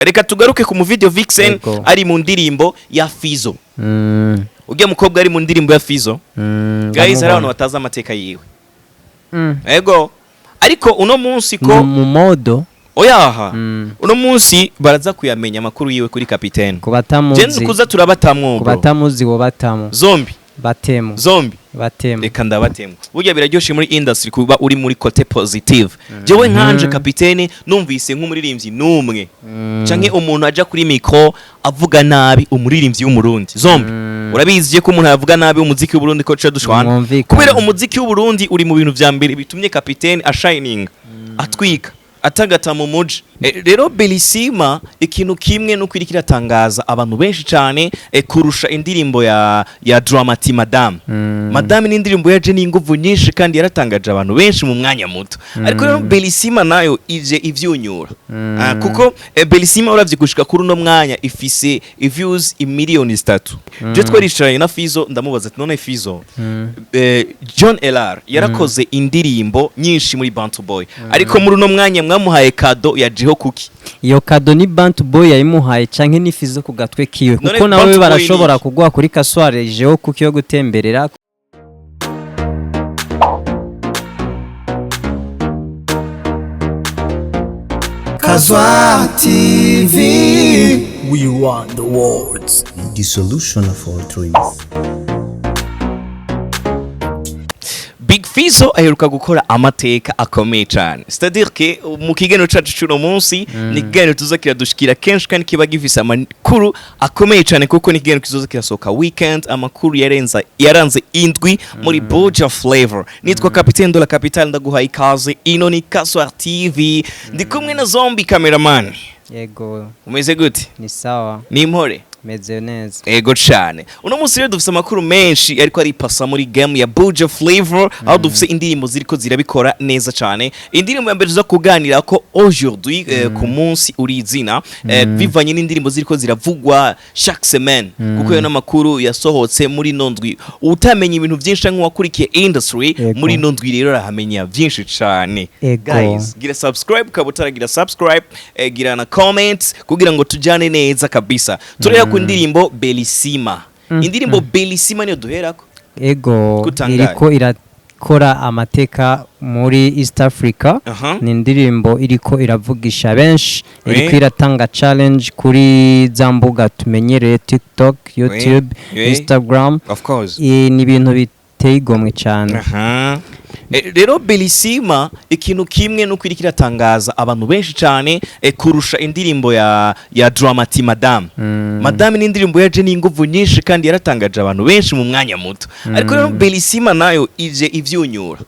reka tugaruke ku mu video Vixen ari mu ndirimbo ya Fizzo. Ugiye mukobwa ari mu ndirimbo ya Fizzo. Guys, hari abantu bataza amateka yiwe. Ego. Ariko uno munsi ko mu modo oyaha uno munsi baraza kuyamenya amakuru yiwe kuri kapitene. Kubatamuzi. Je kuza turabatamwo. Kubatamuzi wo batamo. Zombi. Batemo. Zombi. Batemo. Reka ndabatemo. Burya biraryoshe muri industry kuba uri muri côté positive. Jewe nkanje kapitene numvise nk'umuririmbyi numwe. Canke umuntu aja kuri micro avuga nabi umuririmbyi w'umurundi. Zombi. Urabizi ko umuntu avuga nabi umuziki w'Uburundi ko cha dushwana. Kubera umuziki w'Uburundi uri mu bintu vya mbere bitumye kapitene a shining. Atwika. Atagata mu muji. Rero Belissima ikintu kimwe no kwirikira tangaza abantu benshi cyane kurusha indirimbo ya Dramati Madame. Madame ni indirimbo yaje n'inguvu nyinshi kandi yaratangaje abantu benshi mu mwanya muto. Ariko rero Belissima nayo ije ivyunyura. Kuko Belissima uravye gushika kuri no mwanya ifise views imiliyoni 3. Je twarishanye na Fizzo ndamubaza ati none Fizzo John LR yarakoze indirimbo nyinshi muri Bantu Boy. Ariko muri no mwanya mwamuhaye kado ya kuki iyo kado ni Bantu Boy yayimuhaye canke ni Fizzo ku gatwe kiwe kuko nawe barashobora kugwa kuri Casoar jeho kuki yo gutemberera. Casoar TV, we want the words, the solution of all dreams. Big Fizzo aheruka gukora amateka akomeye cyane. C'est-à-dire que mu kigeno cacu cy'uno munsi ni kigeno tuzakira dushikira kenshi kandi kiba gifise amakuru akomeye cyane kuko ni kigeno kizozakira soka weekend amakuru yaranze indwi muri Boja Flavor. Nitwa Capitaine de la Capitale ndaguha ikaze ino ni Casoar TV. Ndi kumwe na Zombie cameraman. Yego. Umeze gute? Ni sawa. Ni impore. Meze neza. Ego cyane. Uno munsi rero dufise amakuru menshi ariko ari passa muri game ya Boja Flavor aho dufise indirimbo ziriko zirabikora neza cyane. Indirimbo ya mbere tuza kuganira ko aujourd'hui ku munsi uri izina bivanye n'indirimbo ziriko ziravugwa chaque semaine kuko yo namakuru yasohotse muri nondwi. Utamenye ibintu byinshi nk'uwakurikiye industry muri nondwi rero rahamenya byinshi cyane. Guys, gira subscribe kabutaragira subscribe, gira na comment kugira ngo tujane neza kabisa. Turaya ku ndirimbo Belissima. Indirimbo Belissima niyo duherako. Ego iriko irakora amateka muri East Africa. Ni indirimbo iriko iravugisha benshi, iriko iratanga challenge kuri zambuga tumenyereye TikTok, YouTube, Instagram. Of course. Ni ibintu biteye igomwe cyane. Rero Belissima ikintu kimwe no kwirikira tangaza abantu benshi cyane kurusha indirimbo ya Dramati Madame. Madame ni indirimbo yaje n'inguvu nyinshi kandi yaratangaje abantu benshi mu mwanya muto. Ariko rero Belissima nayo ije ivyunyura.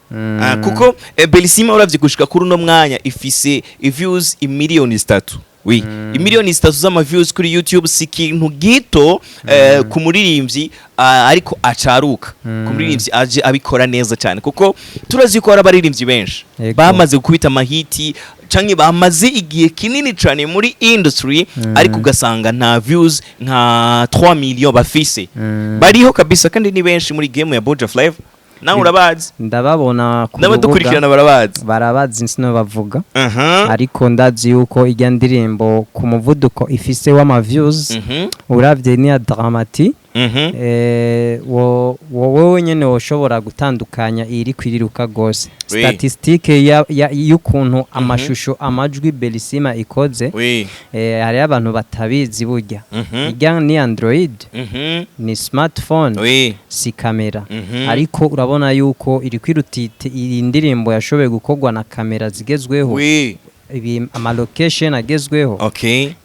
Kuko Belissima uravye gushika kuri no mwanya ifise views imiliyoni 3. Oui, imiliyoni 3 z'ama views kuri YouTube si kintu gito ku muririmbyi ariko acaruka. Ku muririmbyi aje abikora neza cyane kuko turazi ko abaririmbyi benshi bamaze gukubita amahiti canke bamaze igihe kinini cyane muri industry ariko ugasanga nta views nka 3 million bafise. Bariho kabisa kandi ni benshi muri game ya Boja Flavor. Na urabazi ndababona ku n'abadukurikirana barabazi nsino bavuga ariko ndazi yuko ijya ndirimbo ku muvuduko ifise w'ama views uravye ni ya Dramati wowe nyene woshobora gutandukanya iri kwiriruka gose statistique y'ukuntu amashusho amajwi Belissima ikoze hari abantu batabizi burya ijya ni Android ni smartphone si kamera ariko urabona yuko iri kwirutite iyi ndirimbo yashoboye gukorwa na kamera zigezweho ama location agezweho.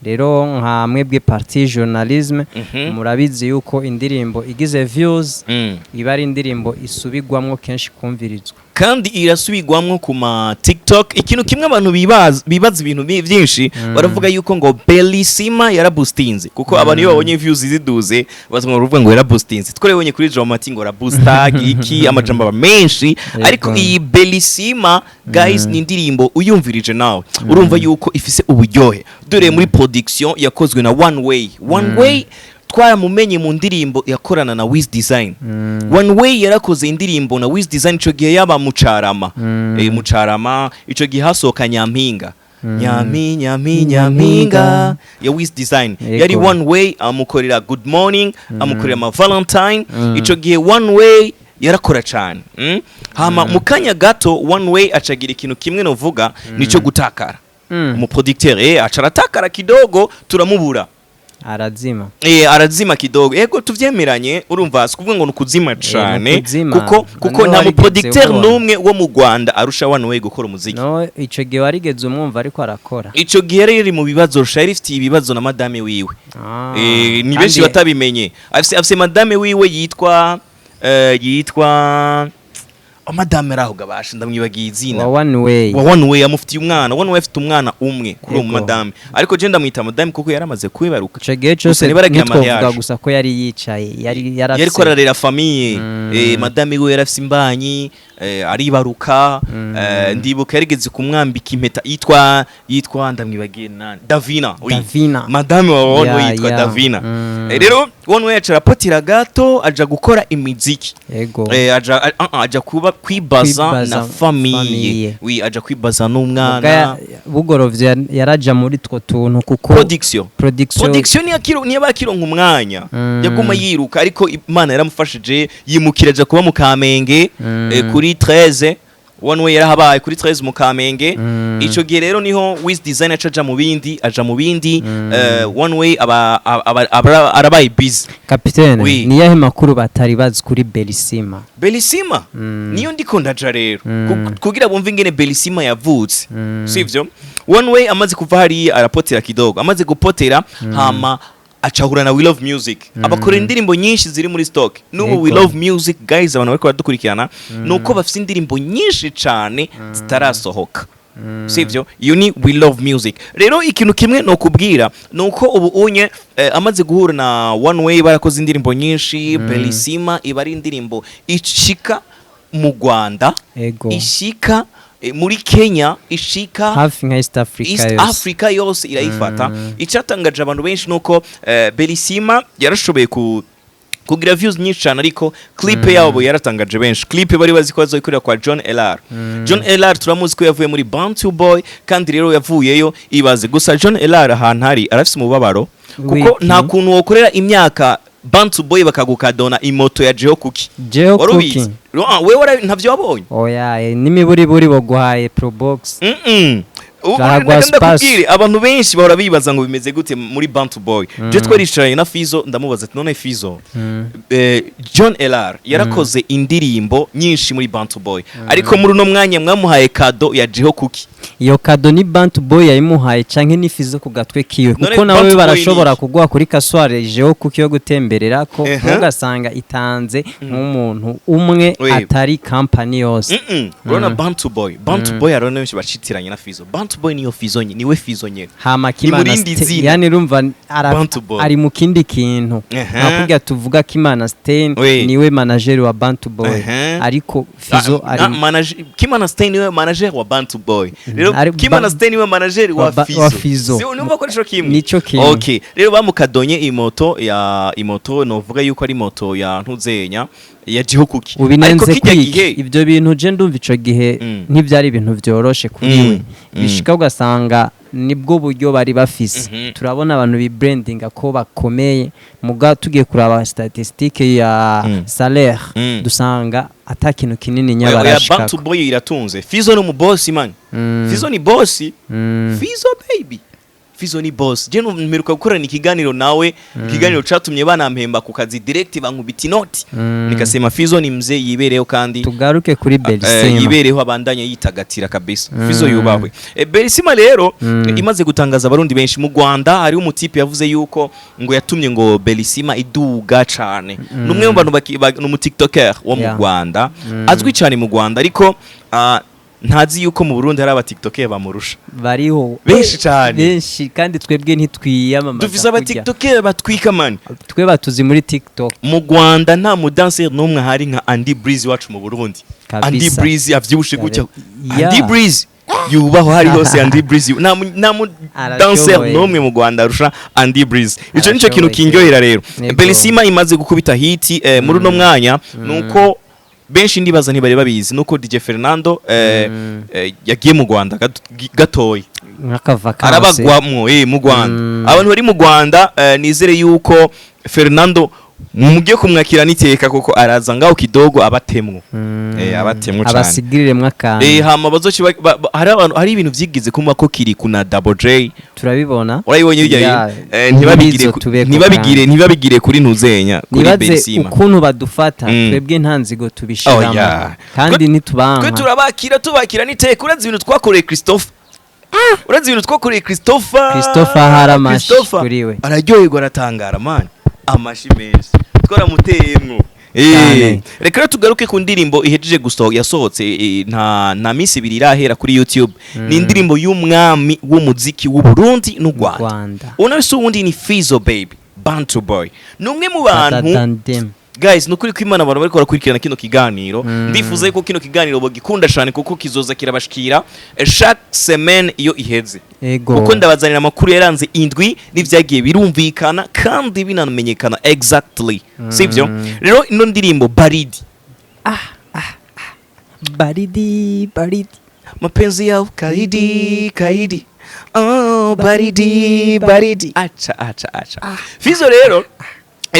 Rero nka mwebwe parti journalisme murabizi yuko indirimbo igize views iba ari indirimbo isubigwamwo kenshi kumvirizwa kandi irasubigwamwo ku ma TikTok. Ikintu kimwe abantu bibaza ibintu byinshi baravuga yuko ngo Belissima yaraboostinze kuko abantu iyo babonye views ziduze bazumva ruvuga ngo yaraboostinze. Twarebonye kuri Dramati ngo raboosta iki amajamba menshi ariko iyi Belissima guys ni indirimbo uyumvirije nawe urumva yuko ifise uburyohe. Dore muri production yakozwe na One Way twaramumenye mu ndirimbo yakorana na Wiz Design. One Way yarakoze indirimbo na Wiz Design ico gihe yaba mucarama. Mucarama ico gihe hasoka Nyampinga. nyampinga ya Wiz Design yari one way amukorera good morning amukorera ma Valentine ico gihe one way yarakora cyane hama mukanya gato one way acagira ikintu kimwe novuga nico gutakara mu producteur acaratakara kidogo turamubura arazima kidogo yego tuvyemeranye urumva sikuvuga ngo nukuzima cyane kuko nta mu producteur numwe wo mu Rwanda arusha one way gukora umuziki no ico gihe warigeze umwumva ariko arakora ico gihe yari mu bibazo shari ifite ibibazo na madame wiwe ni benshi batabimenye afise madame wiwe yitwa madame raho gabasha ndamwibagiye izina wa one way amufitiye umwana one way afite umwana umwe kuri uwo madame ariko je ndamwita madame kuko yaramaze kwibaruka cege cyose nitwovuga gusa ko yari yicaye yari korarera famille madame we yarafise imbanyi aribaruka ndibuka yarigeze kumwambika impeta yitwa ndamwibagiye nani Davina madame wa one way yitwa Davina rero one way acarapotira gato aja gukora imiziki aja kuba kwibaza na famille aja kwibaza n'umwana bugorovye yaraja muri two tuntu kuko production niyo bakironka umwanya yaguma yiruka ariko Imana yaramufashije yimukira aja kuba mu Kamenge kuri 13 one way yarahabaye kuri 13 mu Kamenge ico gihe rero niho Wiz Design aja mu bindi one way arabaye busy kapitene ni yahe makuru batari bazi kuri Belisima niyo ndiko ndaja rero kugira bumve ingene Belisima yavutse sivyo one way amaze kuva hari arapotera kidogo amaze gupotera hama acahura na We Love Music abakora indirimbo nyinshi ziri muri stock n'ubu We Love Music guys abantu bariko badukurikirana nuko bafite indirimbo nyinshi cyane zitarasohoka sivyo iyo ni We Love Music rero ikintu kimwe no kubwira nuko ubu unye amaze guhura na one way barakoze indirimbo nyinshi Belisima ibari indirimbo ishika mu Rwanda ishika muri Kenya ishika hafi nka East Africa yose irayifata icatangaje abantu benshi nuko Belisima yarashoboye kugira views nyinshi cyane ariko clip yabo yaratangaje benshi clip bari bazi ko bazoyikorera kwa John LR turamuzi ko yavuye muri Bantu Boy kandi rero yavuyeyo ibaze gusa John LR ahantu hari arafise umubabaro kuko nta kuntu wokorera imyaka Bantu Boy bakagukadona imoto ya Jeho Cookie wewe ntavyo wabonye oya n'imiburiburi boguhaye Probox ndakubwire abantu benshi bahora bibaza ngo bimeze gute muri Bantu Boy je twaricaye na Fizzo ndamubaza ati none Fizzo John LR yarakoze indirimbo nyinshi muri Bantu Boy ariko muri uno mwanya mwamuhaye kado ya Jeho Cookie iyo kado ni Bantu Boy yayimuhaye canke ni Fizzo ku gatwe kiwe kuko nawe barashobora kugwa kuri Casoar Jeho Cookie yo gutemberera ko ugasanga itanze nk'umuntu umwe atari company yose urona Bantu Boy arone benshi bacitiranye na Fizzo Bantu Boy niyo Fizzo niwe Fizzo nyene hama Kimana yani rumva ari mu kindi kintu nakubwira tuvuga Kimana Stein niwe manager wa Bantu Boy ariko Fizzo ari Kimana Stein niwe manager wa Bantu Boy rero Kimana Stein niwe manager wa Fizzo sio numva ko nico kimwe okay rero bamukadonye imoto novuga yuko ari moto ya ntuzenya ya Jeho Cookie ariko kijya gihe ibyo bintu je ndumva ico gihe ntivyari ibintu vyoroshe kuriwe bishika ugasanga nibwo buryo bari bafise turabona abantu bi branding ko bakomeye muga tugiye kuraba statistique ya salaire dusanga atakintu kinini nyabarashika Bantu Boy iratunze Fizzo no mu boss man Fizzo ni boss Fizzo baby Fizzo ni boss je numeruka gukorana ikiganiro nawe ikiganiro catumye banampemba ku kazi direct bankubita inoti nikasema Fizzo ni mzee yibereho kandi tugaruke kuri Belisima yibereho abandanya yitagatira kabisa Fizzo yubahwe Belisima rero imaze gutangaza abarundi benshi mu Rwanda hari umutipe yavuze yuko ngo yatumye ngo Belisima iduga cane numwe mu bantu no mu TikToker wo mu Rwanda azwi cyane mu Rwanda ariko ntazi yuko mu Burundi hari aba TikToker bamurusha bariho benshi cyane benshi kandi twebwe ntitwiyamamaza dufise aba TikToker batwika man twe batuzi muri TikTok mu Rwanda nta mu dancer numwe hari nka Andy Breeze wacu mu Burundi Andy Breeze avyibushe gutya Andy Breeze yubaho hari hose Andy Breeze nta mu dancer numwe mu Rwanda arusha Andy Breeze ico nico kintu kingohera rero Belisima imaze gukubita hiti muri no mwanya nuko benshi ndibaza ntibari babizi nuko DJ Fernando yagiye mu Rwanda gatoyi arabagwamwo mu Rwanda. Abantu bari mu Rwanda nizere yuko Fernando mugiye kumwakira niteka kuko araza ngaho kidogo abatemwo abatemwo cyane abasigirire mwakana hama bazoci hari abantu hari ibintu vyigize kuma ko kiri kuna Double J turabibona urayibonye bijya ntibabigire kuri ntuzenya kuri Belisima ukuntu badufata twebwe ntanzigo tubishiramo kandi nitubanga twe tubakira niteka urazi ibintu twakoreye Christopher haramashi kuriwe araryoherwa aratangara man amashi menshi twaramuteyemwo reka tugaruke ku ndirimbo ihejeje yasohotse nta minsi ibiri irahera kuri YouTube. Ni indirimbo y'umwami w'umuziki w'u Burundi n'u Rwanda unase uwundi ni Fizzo baby Bantu boy numwe mu bantu guys nukuri ko Imana abantu bariko barakurikirana kino kiganiro ndifuza ko kino kiganiro bogikunda cyane kuko kizoza kirabashikira chaque semaine iyo iheze kuko ndabazanira amakuru yaranze indwi n'ivyagiye birumvikana kandi binamenyekana exactly sivyo. Rero ino ndirimbo baridi baridi mapenzi yao kaidi oh baridi acha Fizzo rero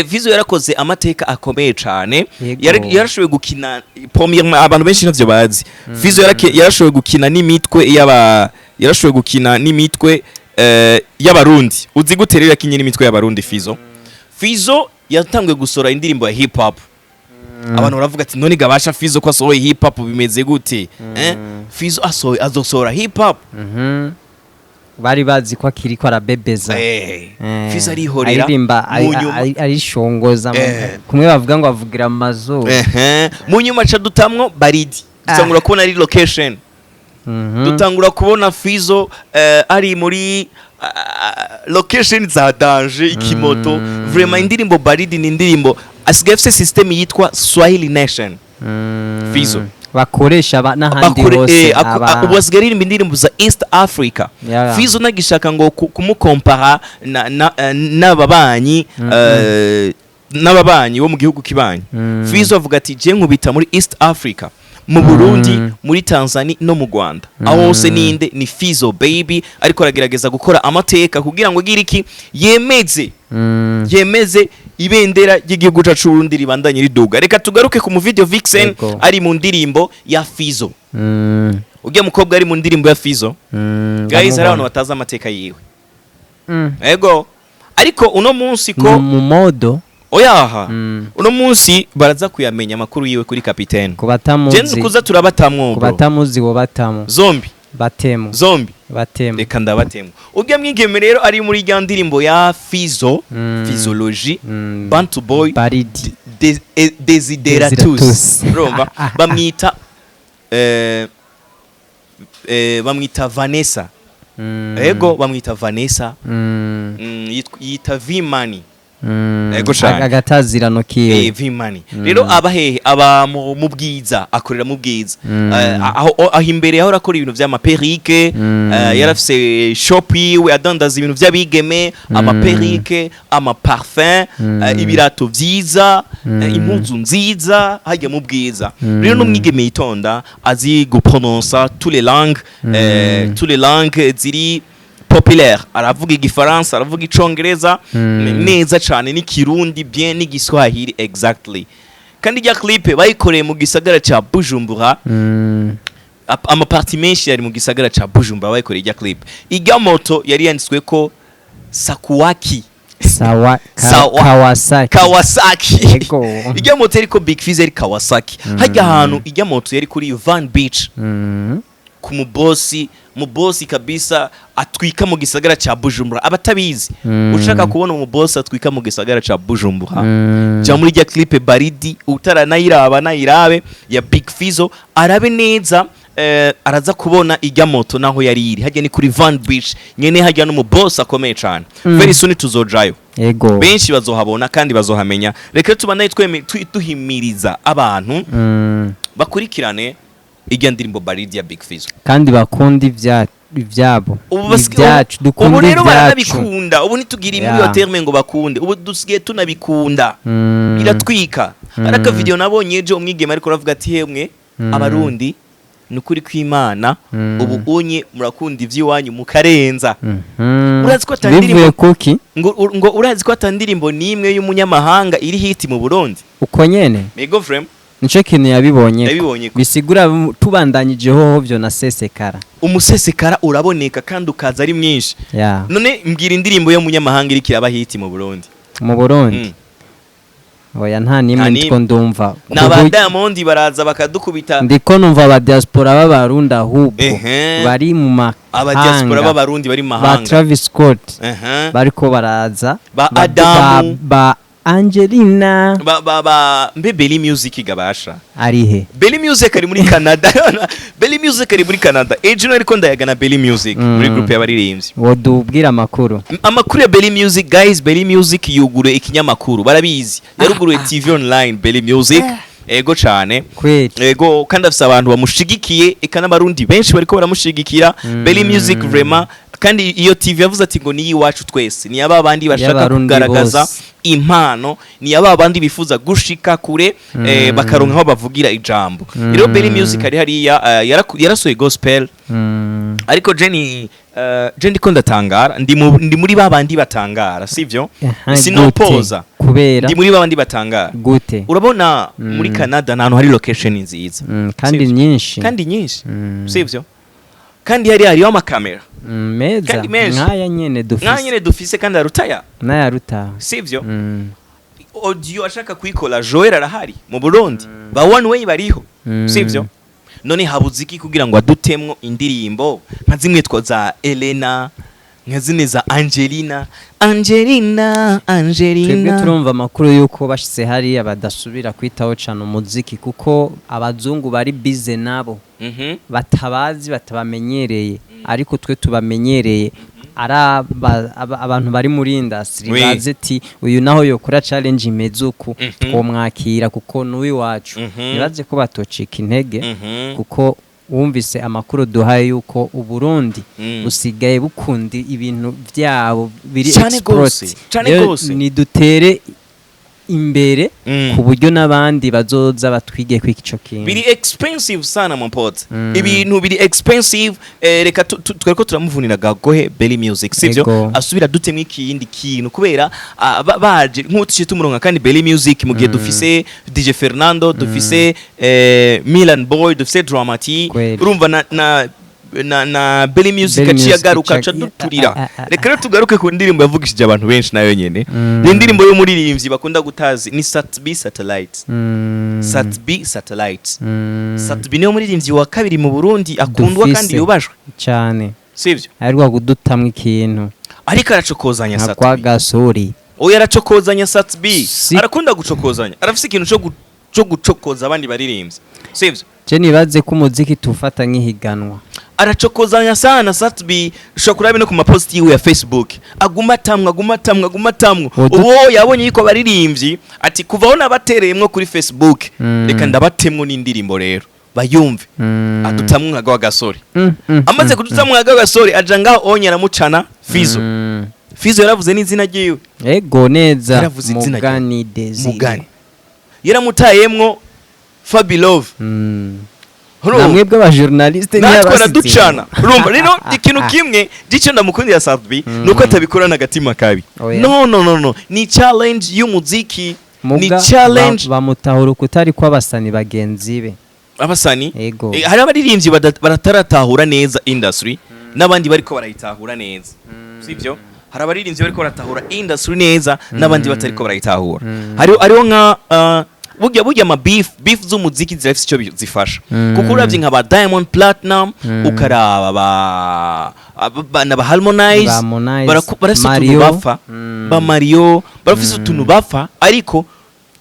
Fizzo yarakoze amateka akomeye cyane yarashoboye gukina abantu benshi navyo bazi Fizzo yarashoboye gukina n'imitwe y'abarundi uzi guterera kinye n'imitwe y'abarundi Fizzo yatanguye gusora indirimbo ya hip hop abantu baravuga ati none gabasha Fizzo ko asohoye hip hop bimeze gute Fizzo azosora hip hop bari bazi ko akiri ko arabebeza Fizzo arihorera arishongoza kumwe bavuga ngo avugira amazo mu nyuma cha dutamwo baridi dutangura kubona ari location dutangura kubona Fizzo ari muri location za danger ikimoto vraiment indirimbo baridi ni indirimbo asigafise system yitwa Swahili Nation Fizzo bakoresha n'ahandi hose ubasigarira indirimbo za East Africa Fizzo nagishaka ngo kumukompara n'ababanyi bo mu gihugu kibanyi Fizzo avuga ati je nkubita muri East Africa mu Burundi muri Tanzania no mu Rwanda aho hose ninde ni Fizzo baby ariko aragerageza gukora amateka kugira ngo giriki yemeze ibendera ry'igihugu cyacu Burundi ribandanye riduga. Reka tugaruke ku mu video Vixen ari mu ndirimbo ya Fizzo ujya mukobwa ari mu ndirimbo ya Fizzo guys hari abantu bataza amateka yiwe ariko uno munsi ko mu modo oyaha uno munsi baraza kuyamenya amakuru yiwe kuri kapitene kubatamuzi kuza turabatamwo kubatamuzi bo batamo zombi reka ndabatemo ujya mwigeme rero ari muri rya ndirimbo ya Fizzo Fizzology Bantu boy Desideratus urumva bamwita Vanessa bamwita Vanessa yita Vimani agatazirano kiye Vimani rero abahehe aba mu bwiza akorera mu bwiza aho imbere aho rakora ibintu vy'amaperike yarafise shop we adandaza ibintu vy'abigeme amaperike amaparfum ibirato vyiza impuzu nziza hajya mu bwiza rero no mwigeme yitonda azi guprononcer tous les langues ziri populaire aravuga igifaransa aravuga icongereza neza cyane n'ikirundi bien n'igiswahili exactly kandi ya clip bayikoreye mu gisagara ca Bujumbura amaparti menshi yari mu gisagara ca Bujumbura bayikoreye ya clip ijya moto yari yanditswe ko Sakuwaki Kawasaki ijya moto yari ko Big Fizzo yari Kawasaki hajya ahantu ijya moto yari kuri Van Beach ku mubosi kabisa atwika mu gisagara ca Bujumbura abatabizi ushaka kubona umubosi atwika mu gisagara ca Bujumbura ja muri ya clip baridi utaranayiraba nayirabe ya Big Fizzo arabe neza araza kubona ijya moto naho yari iri hajya ni kuri Van Beach nyene hajya no mubosi akomeye cyane very soon tuzojayo benshi bazohabona kandi bazohamenya reka tubanaye tuhimiriza abantu bakurikirane ijya ndirimbo baridi ya Big Fizzo kandi bakunda ivyabo ibyacu dukunda ubu rero baranabikunda ubu nitugira muri yo terme ngo bakunde ubu dusigaye tunabikunda iratwika araka video nabonye ejo umwigeme ariko aravuga ati hemwe abarundi nukuri kw'Imana ubu unye murakunda ivy'iwanyu mukarenza urazi ko atandirimbo kuki ngo urazi ko atandirimbo nimwe y'umunyamahanga iri hit mu Burundi uko nyene Mego frame nico kintu yabibonye bisigura tubandanyijeho byo na sesekara umusesekara uraboneka kandi ukaza ari mwinshi none mbwira indirimbo yo munyamahanga iri kiraba hit mu Burundi oya nta nimwe nitwo ndumva n'aba Diamond baraza bakadukubita ndiko numva aba diaspora b'abarundi ahubwo bari mu mahanga aba diaspora b'abarundi bari mahanga ba Travis Scott bariko baraza ba Adamu ba Angelina mbe Belly Music gabasha arihe Belly Music ari muri Canada Belly Music ari muri Canada ejo ariko ndayagana Belly Music muri group y'abaririmbyi wodubwira amakuru ya Belly Music guys Belly Music yugure ikinyamakuru barabizi yaruguruye TV online Belly Music ego cyane ego kandi afise abantu bamushigikiye eka n'abarundi benshi bariko baramushigikira Belly Music vraiment kandi iyo TV yavuze ati ngo ni iwacu twese ni aba bandi bashaka kugaragaza impano ni aba bandi bifuza gushika kure bakaronka aho bavugira ijambo rero Belly Music ari hariya yarasoye gospel ariko Jenny ko ndatangara ndi muri babandi batangara sivyo sinopoza kubera ndi muri babandi batangara gute urabona muri Canada nahantu hari location nziza kandi nyinshi sivyo kandi hariyo amakamera meza nkaya nyene dufise kandi arutaya nayaruta sivyo audio ashaka kuyikola Joel arahari mu Burundi ba one way bariho sivyo none habuziki kugira ngo adutemwo indirimbo nka zimwe twoza Elena nka zine za Angelina twebwe turumva amakuru yuko bashitse hari abadasubira kwitaho cyane umuziki kuko abazungu bari bize nabo batabazi batabamenyereye ariko twe tubamenyereye abantu bari muri industry baze ati uyu naho yokora challenge imezuku twomwakira kuko nuwi wacu nibaze ko batocika intege kuko wumvise amakuru duhaye yuko Uburundi busigaye bukundi ibintu byabo biri export ni dutere imbere ku buryo nabandi bazoza batwige kw'ico kintu biri expensive sana mpote ibintu biri expensive reka twereko turamuvunira gagohe Belly Music sivyo asubira dutemwe ikindi kintu kubera baje nk'utishe tumuronka kandi Belly Music mu gihe dufise DJ Fernando dufise Milan Boy dufise Dramati urumva na Belly Music aciye garuka ca duturira reka rero tugaruke ku ndirimbo yavugishije abantu benshi nayo nyene ni indirimbo yo muririmbyi bakunda gutazi ni Satellite Satbi niyo muririmbyi wa kabiri mu Burundi akundwa kandi yubashwe cyane sivyo ariko gudutamwe ikintu ariko aracokozanya Satbi kwa gasori oya aracokozanya Satbi arakunda gucokozanya arafise ikintu cyo gucokoza abandi baririmbyi sivyo je nibaze ko umuziki tufata nk'ihiganwa aracokozanya sana Satbi ushobora kuraba no ku mapost yiwe ya Facebook aguma tamwa ubo yabonye yiko baririmbyi ati kuvaho nabatereyemwo kuri Facebook reka ndabatemwo n'indirimbo rero bayumve adutamwe nka gasori amaze kudutamwe nka gasori aja ngaho onyera mucana Fizzo yaravuze n'izina ryiwe ego neza Mugani Desire yaramutayemwo Fabilove namwebwe aba journaliste natwe ducana urumva rero ikintu kimwe gice ndamukundira Satbi nuko atabikora n'agatima kabi no ni challenge y'umuziki ni challenge bamutahura kutari kw'abasani bagenzi be abasani hari abaririmbyi barataratahura neza industry n'abandi bariko barayitahura neza sivyo hari abaririmbyi bariko baratahura industry neza n'abandi batariko barayitahura hariho nka burya ama beef z'umuziki zirafise icyo zifasha kuko uravye nka ba Diamond Platinum ukaraba ba Harmonize barafise utuntu bafa ba Mario barafise utuntu bafa ariko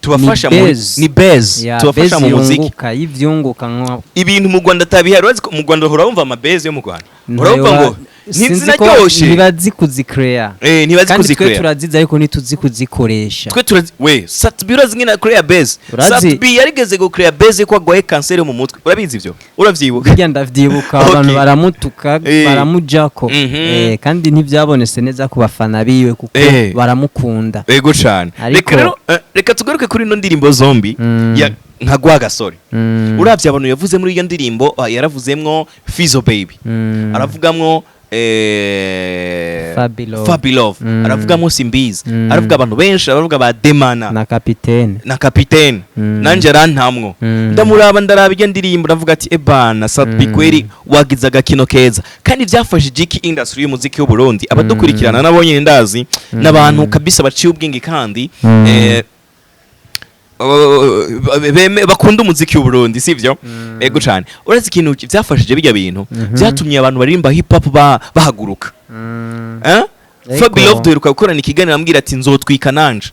tubafasha ni base tubafasha mu muziki yivyunguka ibintu mu Rwanda tabihari urazi ko mu Rwanda hora wumva ama base yo mu Rwanda urumva ngo ntizinaryoshe ntibazi kuzicrea ntibazi kandi twe kuzicrea turaziza ariko ntituzi kuzikoresha twe turazi we Satbi urazi ngina crea base Satbi yarigeze go crea base ko agwaye kanseri mu mutwe urabizi ivyo uravyibuka bijya ndavyibuka abantu baramutuka baramujako kandi ntivyabonese neza ku bafana biwe kuko baramukunda yego cyane reka tugaruke kuri no ndirimbo zombi ya nkagwa gasore uravye abantu yavuze muri iyo ndirimbo yaravuzemwo Fizzo baby aravugamwo Fabilove aravugamwo Simbizi aravuga abantu benshi aravuga ba Demana na kapitene nanje arantamwo ndamuraba ndaraba iyo ndirimbo aravuga ati ebana Satbi kweri wagiza agakino keza kandi vyafashije iki industry y'umuziki w'u Burundi abadukurikirana nabonye ndazi nabantu kabisa baciye ubwenge kandi bakunda umuziki w'u Burundi sivyo ego cyane urazi ikintu byafashije bijya bintu byatumye abantu baririmba hip hop bahaguruka Fabilove duheruka gukorana ikiganiro ambwira ati nzotwika nanje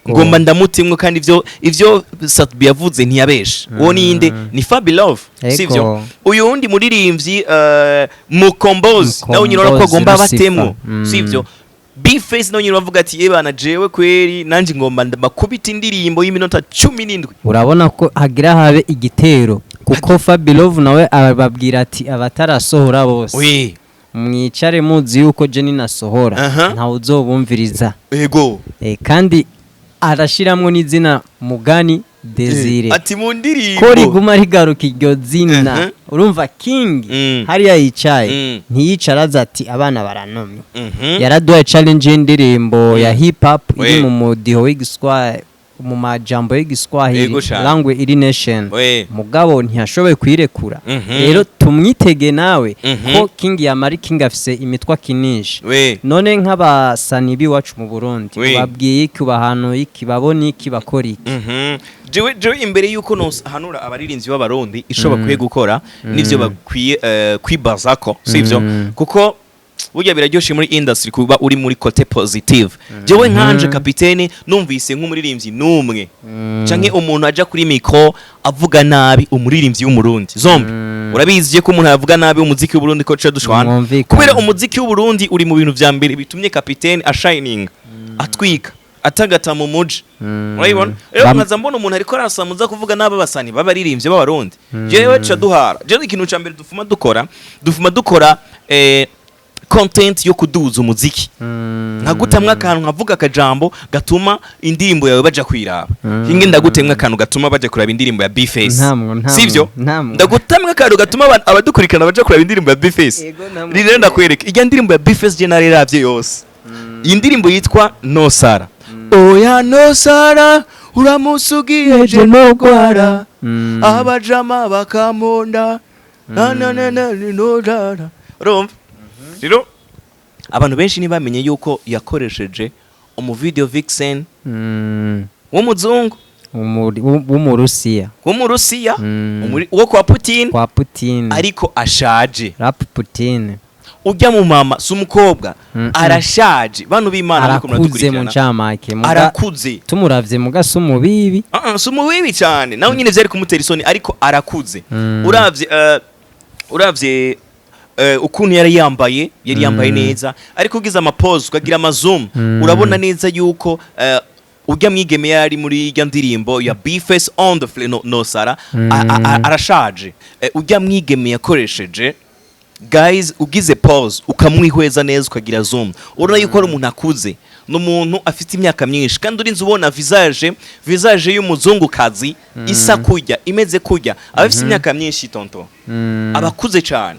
ngomba ndamutimwe kandi ivyo Satbi yavuze ntiyabesha uwo ninde ni Fabilove sivyo uyu wundi muririmbyi Mukombozi nawe nyine urako agomba batemwo sivyo Bface no nyine bavuga ati ebana jewe kweri nanje ngomba ndabakubita indirimbo y'iminota 17 urabona ko hagira habe igitero kuko Fabilove nawe ababwira ati abatarasohora bose mwicare muzi yuko je ninasohora nta uzobumviriza yego kandi arashiramwe n'izina Mugani Desire ati mu ndirimbo ko riguma rigaruka iryo zina urumva King hariya yicaye ntiyicaraza ati abana baranomye yaraduhaye challenge y'indirimbo ya hip hop iri mu mudiho w'igiswahili mu majambo y'igiswahili langwe iri nation mugabo ntiyashoboye kwirekura rero tumwitege nawe ko King yamari King afise imitwa kinisha none nk'abasani biwacu mu Burundi babwiye iki bahano iki baboni iki bakora iki jewe imbere yuko no hanura abaririnzi b'abarundi ishobora kwiye gukora nivyo bakwiye kwibazako sivyo kuko burya biraryoshe muri industry kuba uri muri côté positive jewe nkanje kapitene numvise nk'umuririmbyi numwe canke umuntu aja kuri micro avuga nabi umuririmbyi w'umurundi zombi urabizi ko umuntu yavuga nabi umuziki w'u Burundi ko cyo dushwana kubera umuziki w'u Burundi uri mu bintu vya mbere bitumye kapitene ashining atwika atagata mu muji urabibona rero nkaza mbona umuntu ariko arasamuza kuvuga nabi abasani babaririmbye b'abarundi jewe ca duhara jewe ikintu ca mbere dufuma dukora content yo kuduza umuziki nkagutamwe akantu nkavuga akajambo gatuma indirimbo yawe baja kwiraba inge ndagutemwe akantu gatuma baja kuraba indirimbo ya Bface sivyo ndagutamwe akantu gatuma abadukurikana baja kuraba indirimbo ya Bface rire ndakwereka ijya ndirimbo ya Bface je nareravye yose indirimbo yitwa No Sara oya No Sara uramusugiye je no gwara abajama bakamonda na no dara romva rero abantu benshi ntibamenye yuko yakoresheje umuvideo vixen w'umuzungu w'umurusiya wo kwa Putin ariko ashaje rap Putin ujya mu mama sumukobwa arashaje bantu b'Imana ariko muradukurikirana mu ncamake arakuze tumuravye mugaso mubibi sumubibi cyane nawe nyine vyari kumutera isoni ariko arakuze uravye ukuntu yari yambaye neza ariko ugize amapose ukagira amazoom urabona neza yuko ujya mwigeme yari muri ya ndirimbo ya Bface on the floor no Sara arashaje ujya mwigeme yakoresheje guys ugize pause ukamwihweza neza ukagira zoom urona yuko ari umuntu akuze n'umuntu afite imyaka myinshi kandi urinze ubona visage y'umuzungu kazi isa kujya imeze kujya abafite imyaka myinshi tonto abakuze cyane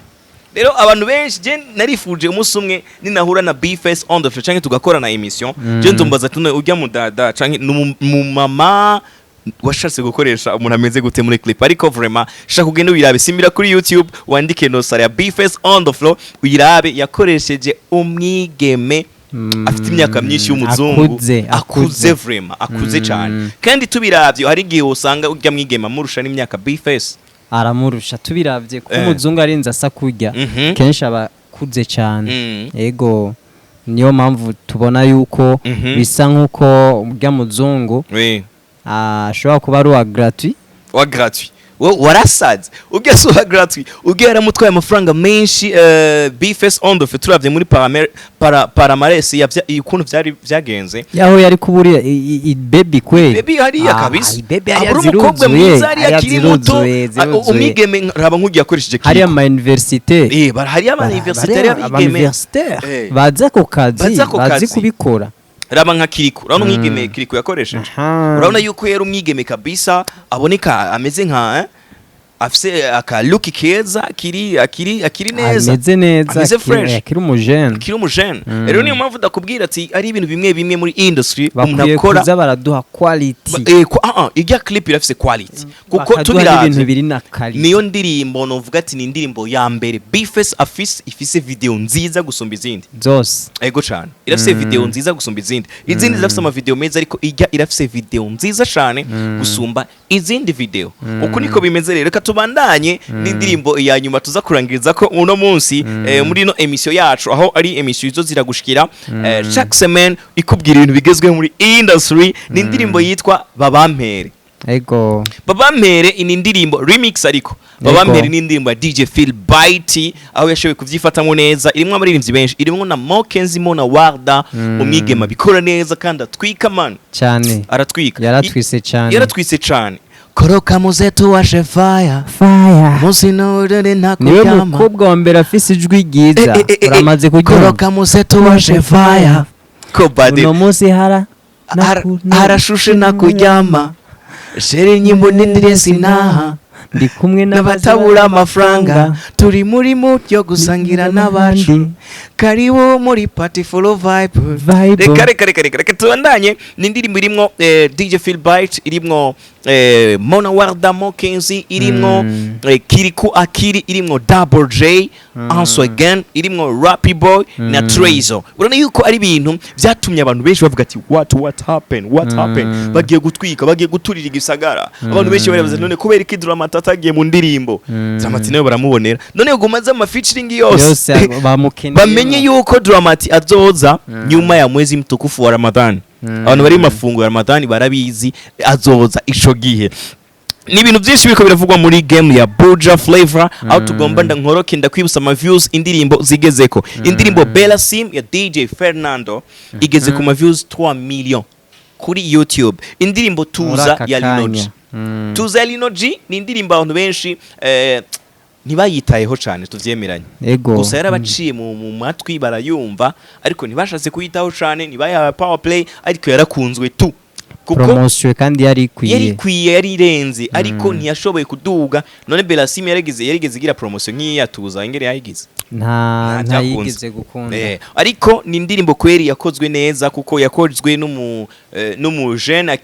rero abantu benshi je narifuje umunsi umwe ninahura na Bface on the floor canke tugakora na emission je ndumbaza tuno ujya mu dada canke mu mama washatse gukoresha umuntu ameze gute muri clip ariko vraiment shaka kugenda uyirabe simbira kuri YouTube wandike No Sara ya Bface on the floor uyirabe yakoresheje umwigeme afite imyaka myinshi y'umuzungu akuze vraiment akuze cyane kandi tubiravye hari gihe usanga ujya mwigema murusha n'imyaka Bface aramurusha tubiravye ko umuzungu arinze asa kurya kenshi abakuze cyane yego niyo mpamvu tubona yuko bisa nkuko ujya muzungu ashobora kuba ari wa gratuit warasaze ubwe suha gratuit ubwe yaramutwaye amafaranga menshi bifes on the turavye muri paramaresi ukuntu vyagenze yaho yari kuburira baby kweli baby hariya kabisa baby ari umukobwa mwiza ari akiri muto umwigeme raba nk'ugiye akoresheje hari ama université hari ama université y'abigeme baza ko kazi bazi kubikora raba nka Kiriku urabona umwigeme Kiriku yakoresheje urabona yuko yari umwigeme kabisa aboneka ameze nka afise aka look keza akiri neza ameze neza akiri umujene rero niyo mpamvu ndakubwira ati ari ibintu bimwe muri industry umuntu akora bakuza baraduha quality irya clip irafise quality kuko tubiraje ibintu biri na quality niyo ndirimbo novuga ati ni indirimbo ya mbere Bifes ifise video nziza gusumba izindi zose ego cyane irafise video nziza gusumba izindi zirafise ama video meza ariko irafise video nziza cyane gusumba izindi video uko niko bimeze rero tubandanye n'indirimbo ya nyuma tuza kurangiriza ko uno munsi muri no emission yacu aho ari emission izo ziragushikira chaque semaine ikubwira ibintu bigezwe muri industry n'indirimbo yitwa Babampere ego Babampere ni indirimbo remix ariko Babampere ni indirimbo ya DJ Phil Bite aho yashoboye kuvyifatamo neza irimo abaririmbyi benshi irimo na Mokenzi Mona Warda umwigema bikora neza kandi atwika man cyane aratwika yaratwise cyane Koroka muzetu washe fire Musi no udende nakuyama niwe mukobwa wa mbere afise ijwi ryiza uramaze kugira Koroka muzetu washe fire Kobade uno musi harashushe nakuyama Sheri nyimbo nindire sinaha ndi kumwe n'abatabura amafaranga turi muri mood yo gusangira n'abacu karibu muri party full of vibe reka tubandanye n'indirimbo irimo DJ Phil Bite irimo Mona Warda Mokenzi irimo Kiriku Akiri irimo Double J also again irimo Rappy Boy na Trezo urana yuko ari ibintu byatumye abantu benshi bavuga ati what happened bagiye gutwika bagiye guturira igisagara abantu benshi baravuze none kubera iki drama tatagiye mu ndirimbo Dramati nayo baramubonera none gumaza ama featuring yose bamenye yuko Dramati azoza nyuma ya mwezi mtukufu wa Ramadhan abantu bari mafungo ya Ramadhan barabizi azoza ico gihe ni ibintu byinshi biriko biravugwa muri game ya Buja Flavor aho tugomba ndankoroke ndakwibusa ama views indirimbo zigezeko indirimbo Bella Sim ya DJ Fernando igeze ku ma views 3 million kuri YouTube indirimbo Tuza ya Linoji Tuza ya Linoji ni indirimbo abantu benshi ntibayitayeho cyane tuvyemeranye gusa yarabaciye mu matwi barayumva ariko ntibashatse kuyitaho cyane ntibayaha power play ariko yarakunzwe tu promotion kandi yari irenze ariko ntiyashoboye kuduga none Bella Sim yarigeze igira promotion nk'iyi yatuza ingere yayigize nta yigeze gukunda ariko ni indirimbo kweri yakozwe neza kuko yakozwe n'umu jeune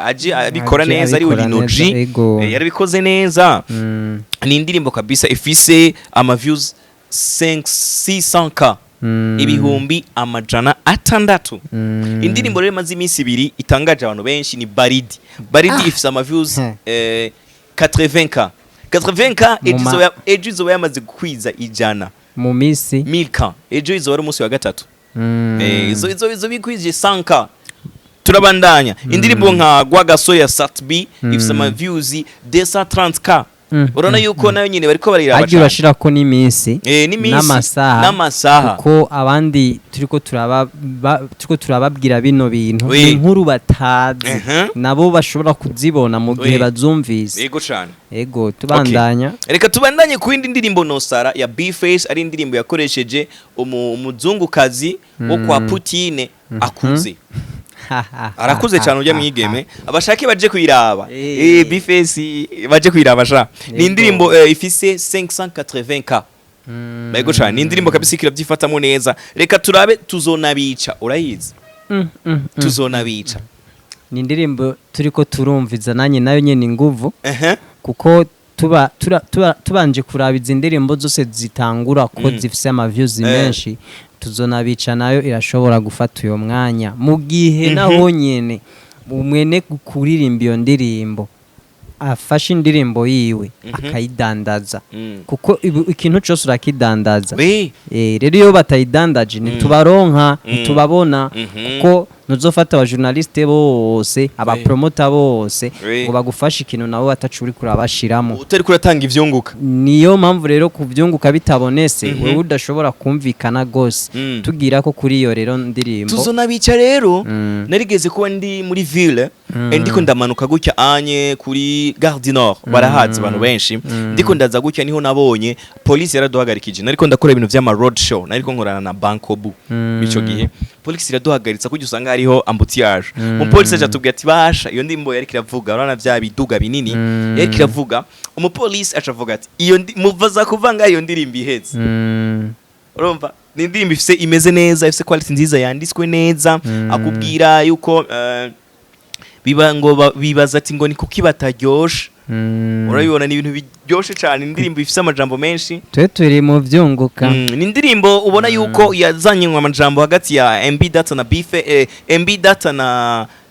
aje abikora neza ari Linoji yarabikoze neza ni indirimbo kabisa ifise ama views 600k ibihumbi amajana atandatu indirimbo rero maze iminsi ibiri itangaje abantu benshi ni Baridi ifise ama views 80k ejo izoba yamaze kukwiza ijana mu misi 1000k ejo izoba ari umunsi wa gatatu izo bikwije 100k turabandanya indirimbo nka Gwagaso ya Satbi ifise ama views 230k urona yuko nayo nyine bariko bariraba cyane urashira ko n'iminsi n'amasaha kuko abandi turiko turababwira bino bintu inkuru batazi nabo bashobora kuzibona mu gihe bazumvise yego cyane yego tubandanya reka tubandanye ku indi ndirimbo Nosara ya Bface ari indirimbo yakoresheje umuzungukazi wo kwa Putine akuze arakuze cyane ujya mwigeme abashake baje kwiraba Bface baje kwiraba sha ni indirimbo ifise 580k Bego cyane ni indirimbo kabisa ikirabyifatamo neza reka turabe tuzonabica urayizi tuzonabica ni indirimbo turiko turumviza nanye nayo nyene inguvu kuko tubanje kuraba izi ndirimbo zose zitangura ko zifise ama views menshi tuzonabica nayo irashobora gufata uyo mwanya mu gihe naho nyene umwene kuririmba iyo ndirimbo afashe indirimbo yiwe akayidandaza kuko ikintu cyose urakidandaza rero iyo batayidandaje ntitubaronka ntitubabona kuko nuzofata aba journaliste bose aba promoter bose ngo bagufashe ikintu nawe atacuri kurabashiramo utari kuratanga ivyunguka niyo mpamvu rero kuvyunguka bitabonese wewe udashobora kumvikana gose tugira ko kuri iyo rero ndirimbo tuzonabica rero narigeze kuba ndi muri ville ndiko ndamanuka gutya anye kuri Gare du Nord barahatse abantu benshi ndiko ndaza gutya niho nabonye police yaraduhagarikije nariko ndakora ibintu vy'ama road show nariko nkorana na Bankobu bico gihe police iraduhagaritsa kujya usanga hariho ambutiyage umupolisi aje atubwira ati basha iyo ndimbo yari kiravuga urana vya biduga binini yari kiravuga umupolisi acavuga ati iyo muvaza kuvanga iyo ndirimbo iheze urumva ni indirimbo ifise imeze neza ifise quality nziza yanditswe neza akubwira yuko bibaza ati ngo ni kuki bataryoshe urabibona ni ibintu biryoshe cyane indirimbo ifise amajambo menshi turi mu vyunguka ni indirimbo ubona yuko yazanye amajambo hagati ya MB data na bife MB data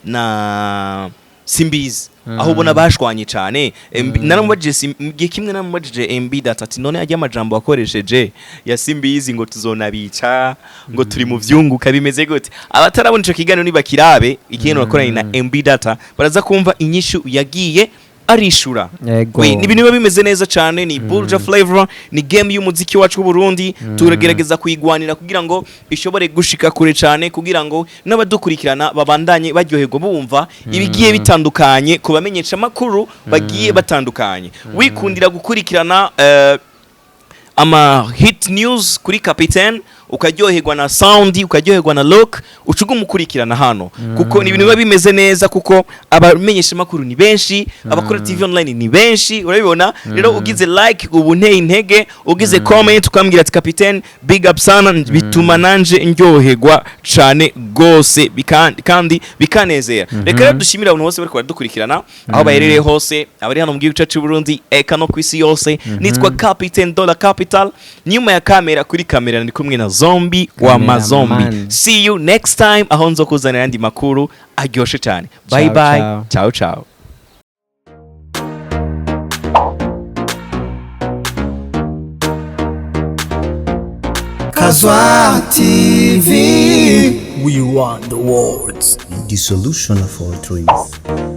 na Simbizi aho ubona bashwanye cyane naramubajije kimwe naramubajije MB data ati none ajya amajambo akoresheje ya Simbizi ngo tuzonabica ngo turi mu vyunguka bimeze gute abatarabona ico kiganiro nibakirabe ikintu bakoranye na MB data baraza kumva inyishu yagiye arishura ni ibintu biba bimeze neza cyane ni Bulja Flavor ni game y'umuziki wacu w'u Burundi turagerageza kuyigwanira kugira ngo ishobore gushika kure cyane kugira ngo n'abadukurikirana babandanye baryoherwa bumva ibigiye bitandukanye kubamenyesha makuru bagiye batandukanye wikundira gukurikirana ama hit news kuri Capitaine ukaryoherwa na sound ukaryoherwa na look ucuga umukurikirana hano kuko ni ibintu biba bimeze neza kuko abamenyesha makuru ni benshi abakora TV online ni benshi urabibona rero ugize like ubu nteye intege ugize comment ukambwira ati Capitaine big up sana bituma nanje ndyoherwa cyane gose kandi bikanezera reka rero dushimira abantu bose bari kudukurikirana aho bayerereye hose abari hano mu gihugu cyacu Burundi eka no kwisi yose nitwa Capitaine Dollar Capital nyuma ya kamera kuri kamera ndi kumwe na Zombie wa mazombi. See you next time aho nzo kuzanira andi makuru aryoshe cyane. Bye bye. Ciao ciao. Casoar TV. We want the words. The solution of all dreams.